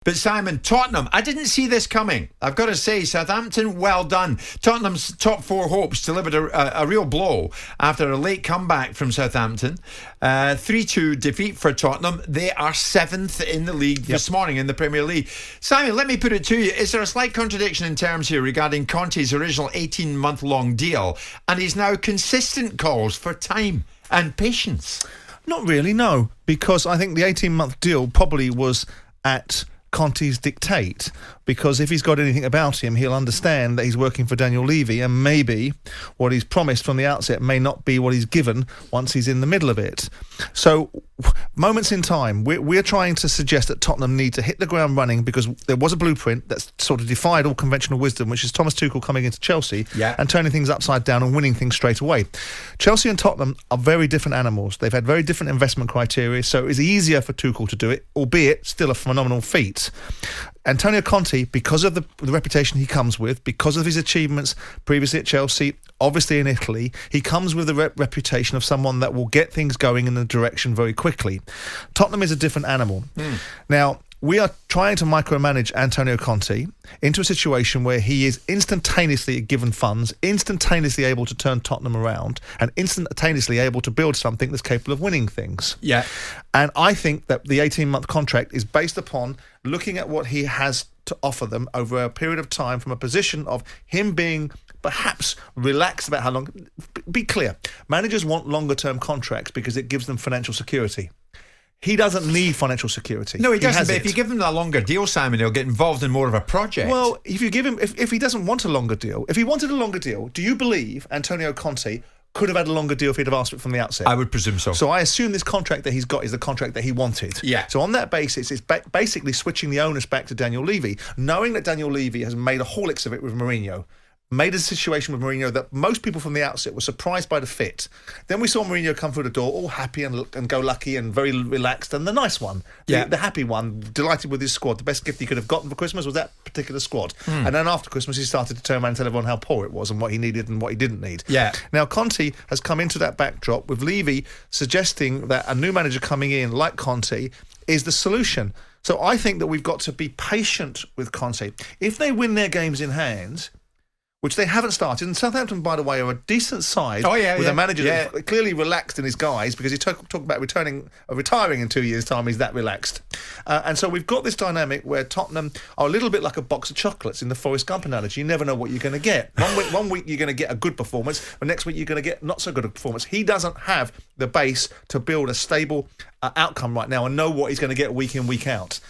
But Simon, Tottenham, I didn't see this coming. I've got to say, Southampton, well done. Tottenham's top four hopes delivered a real blow after a late comeback from Southampton. 3-2 defeat for Tottenham. They are 7th in the league this morning in the Premier League. Simon, let me put it to you. Is there a slight contradiction in terms here regarding Conte's original 18-month-long deal and his now consistent calls for time and patience? Not really, no. Because I think the 18-month deal probably was at Conte's dictate, because if he's got anything about him, he'll understand that he's working for Daniel Levy, and maybe what he's promised from the outset may not be what he's given once he's in the middle of it. So, moments in time, we're trying to suggest that Tottenham need to hit the ground running, because there was a blueprint that sort of defied all conventional wisdom, which is Thomas Tuchel coming into Chelsea and turning things upside down and winning things straight away. Chelsea and Tottenham are very different animals. They've had very different investment criteria, so it's easier for Tuchel to do it, albeit still a phenomenal feat. Antonio Conte, because of the reputation he comes with, because of his achievements previously at Chelsea, obviously in Italy, he comes with the reputation of someone that will get things going in a direction very quickly. Tottenham is a different animal. Now, we are trying to micromanage Antonio Conte into a situation where he is instantaneously given funds, instantaneously able to turn Tottenham around, and instantaneously able to build something that's capable of winning things. Yeah. And I think that the 18-month contract is based upon looking at what he has to offer them over a period of time from a position of him being perhaps relaxed about how long. Be clear, managers want longer-term contracts because it gives them financial security. He doesn't need financial security. No, he doesn't. But if you give him a longer deal, Simon, he'll get involved in more of a project. Well, if you give him, if he doesn't want a longer deal, if he wanted a longer deal, do you believe Antonio Conte could have had a longer deal if he'd have asked for it from the outset? I would presume so. So I assume this contract that he's got is the contract that he wanted. Yeah. So on that basis, it's basically switching the onus back to Daniel Levy, knowing that Daniel Levy has made a Horlicks of it with Mourinho. Made a situation with Mourinho that most people from the outset were surprised by the fit. Then we saw Mourinho come through the door all happy and go lucky and very relaxed, and the nice one, the happy one, delighted with his squad. The best gift he could have gotten for Christmas was that particular squad. And then after Christmas, he started to turn around and tell everyone how poor it was and what he needed and what he didn't need. Yeah. Now, Conte has come into that backdrop with Levy suggesting that a new manager coming in like Conte is the solution. So I think that we've got to be patient with Conte. If they win their games in hand, which they haven't started. And Southampton, by the way, are a decent side with a manager that's clearly relaxed in his guise, because he talked about retiring in 2 years' time. He's that relaxed. And so we've got this dynamic where Tottenham are a little bit like a box of chocolates in the Forrest Gump analogy. You never know what you're going to get. One week you're going to get a good performance, the next week you're going to get not so good a performance. He doesn't have the base to build a stable outcome right now and know what he's going to get week in, week out.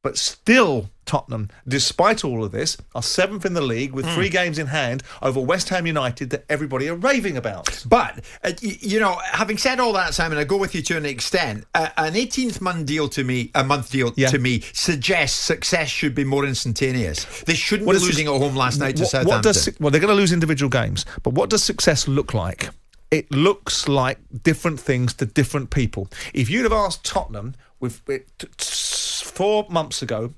But still, Tottenham, despite all of this, are 7th in the league with 3 games in hand over West Ham United that everybody are raving about. But, having said all that, Simon, I go with you to an extent. An 18-month deal to me, to me, suggests success should be more instantaneous. They shouldn't be losing at home last night to Southampton. Well, they're going to lose individual games. But what does success look like? It looks like different things to different people. If you'd have asked Tottenham 4 months ago,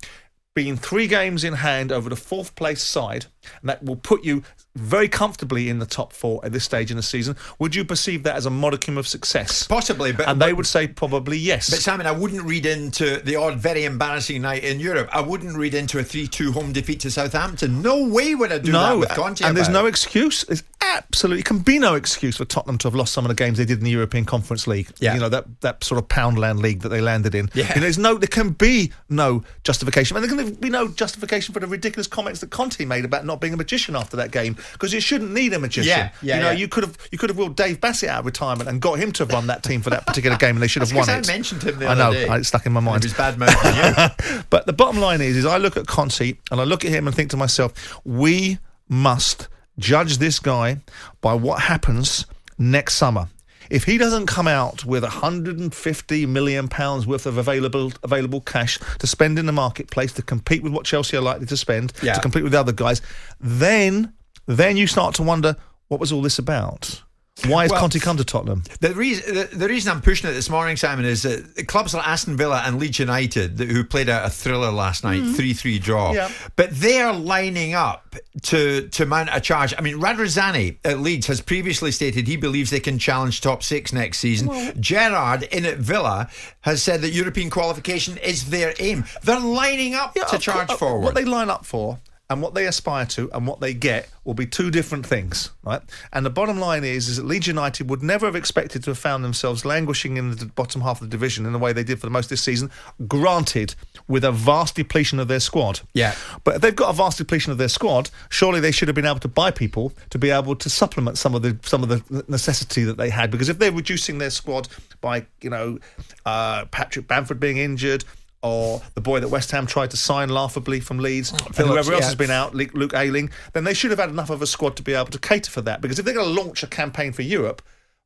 being 3 games in hand over the 4th place side, and that will put you very comfortably in the top 4 at this stage in the season, would you perceive that as a modicum of success? Possibly, but they would say probably yes. But Simon, I wouldn't read into the odd very embarrassing night in Europe. I wouldn't read into a 3-2 home defeat to Southampton. No way would I do that with Conte. And there's no excuse. There's absolutely can be no excuse for Tottenham to have lost some of the games they did in the European Conference League. Yeah. You know, that sort of Poundland league that they landed in. Yeah. There can be no justification. And there can be no justification for the ridiculous comments that Conte made about not being a magician after that game, because you shouldn't need a magician. You could have willed Dave Bassett out of retirement and got him to run that team for that particular game, and they should have won it. I mentioned him the other day. It's stuck in my mind. It was bad mouth for you. But the bottom line is I look at Conte and I look at him and think to myself, we must judge this guy by what happens next summer. If he doesn't come out with £150 million worth of available cash to spend in the marketplace to compete with what Chelsea are likely to spend, to compete with the other guys, then you start to wonder, what was all this about? Why has Conte come to Tottenham? The reason I'm pushing it this morning, Simon, is that clubs like Aston Villa and Leeds United, who played out a thriller last night, 3-3 draw, but they are lining up to mount a charge. I mean, Radrizzani at Leeds has previously stated he believes they can challenge top 6 next season. Gerrard in at Villa has said that European qualification is their aim. They're lining up to charge forward. What they line up for and what they aspire to and what they get will be two different things, right? And the bottom line is that Leeds United would never have expected to have found themselves languishing in the bottom half of the division in the way they did for the most this season, granted, with a vast depletion of their squad. Yeah. But if they've got a vast depletion of their squad, surely they should have been able to buy people to be able to supplement some of the necessity that they had. Because if they're reducing their squad by, Patrick Bamford being injured, or the boy that West Ham tried to sign laughably from Leeds, and whoever else has been out, Luke Ayling, then they should have had enough of a squad to be able to cater for that. Because if they're going to launch a campaign for Europe,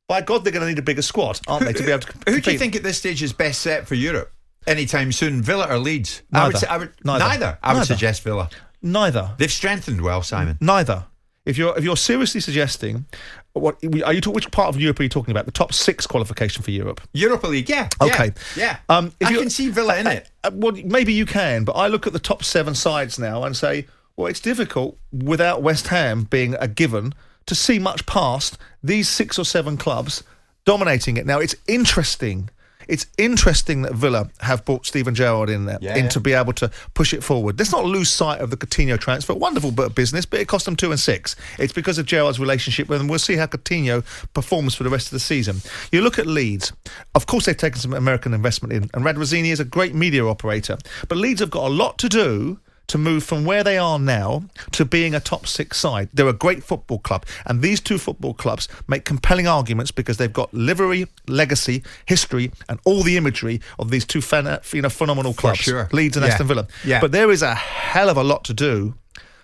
by God, they're going to need a bigger squad, aren't they, to be able to compete? Who do you think at this stage is best set for Europe anytime soon, Villa or Leeds? Neither. I would suggest Villa. Neither. They've strengthened well, Simon. Neither. If you're seriously suggesting, which part of Europe are you talking about? The top 6 qualification for Europe? Europa League, yeah. Okay. Yeah. I can see Villa in it. Well, maybe you can, but I look at the top 7 sides now and say, well, it's difficult without West Ham being a given to see much past these 6 or 7 clubs dominating it. Now, it's interesting. It's interesting that Villa have brought Steven Gerrard in there to be able to push it forward. Let's not lose sight of the Coutinho transfer. Wonderful bit of business, but it cost them 2 and 6. It's because of Gerrard's relationship with them. We'll see how Coutinho performs for the rest of the season. You look at Leeds. Of course, they've taken some American investment in, and Radrizzani is a great media operator. But Leeds have got a lot to do to move from where they are now to being a top 6 side. They're a great football club, and these two football clubs make compelling arguments because they've got livery, legacy, history, and all the imagery of these two phenomenal clubs, Leeds and Aston Villa. Yeah. But there is a hell of a lot to do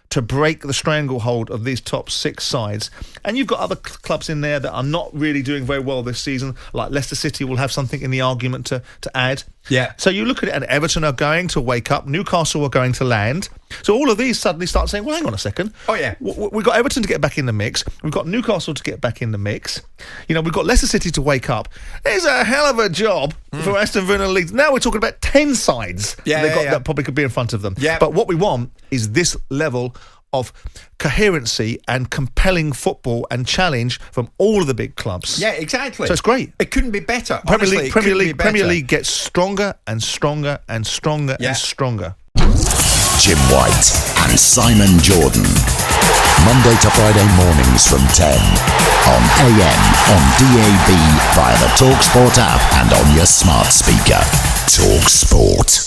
to break the stranglehold of these top 6 sides. And you've got other clubs in there that are not really doing very well this season, like Leicester City will have something in the argument to add. Yeah. So you look at it, and Everton are going to wake up, Newcastle are going to land. So all of these suddenly start saying, well, hang on a second. Oh, yeah. We've got Everton to get back in the mix. We've got Newcastle to get back in the mix. We've got Leicester City to wake up. It's a hell of a job for Aston Villa and Leeds. Now we're talking about 10 sides that probably could be in front of them. Yeah. But what we want is this level of coherency and compelling football and challenge from all of the big clubs. Yeah, exactly. So it's great. It couldn't be better. Premier League gets stronger and stronger and stronger and stronger. Jim White and Simon Jordan. Monday to Friday mornings from 10 on AM, on DAB, via the talkSPORT app and on your smart speaker. talkSPORT.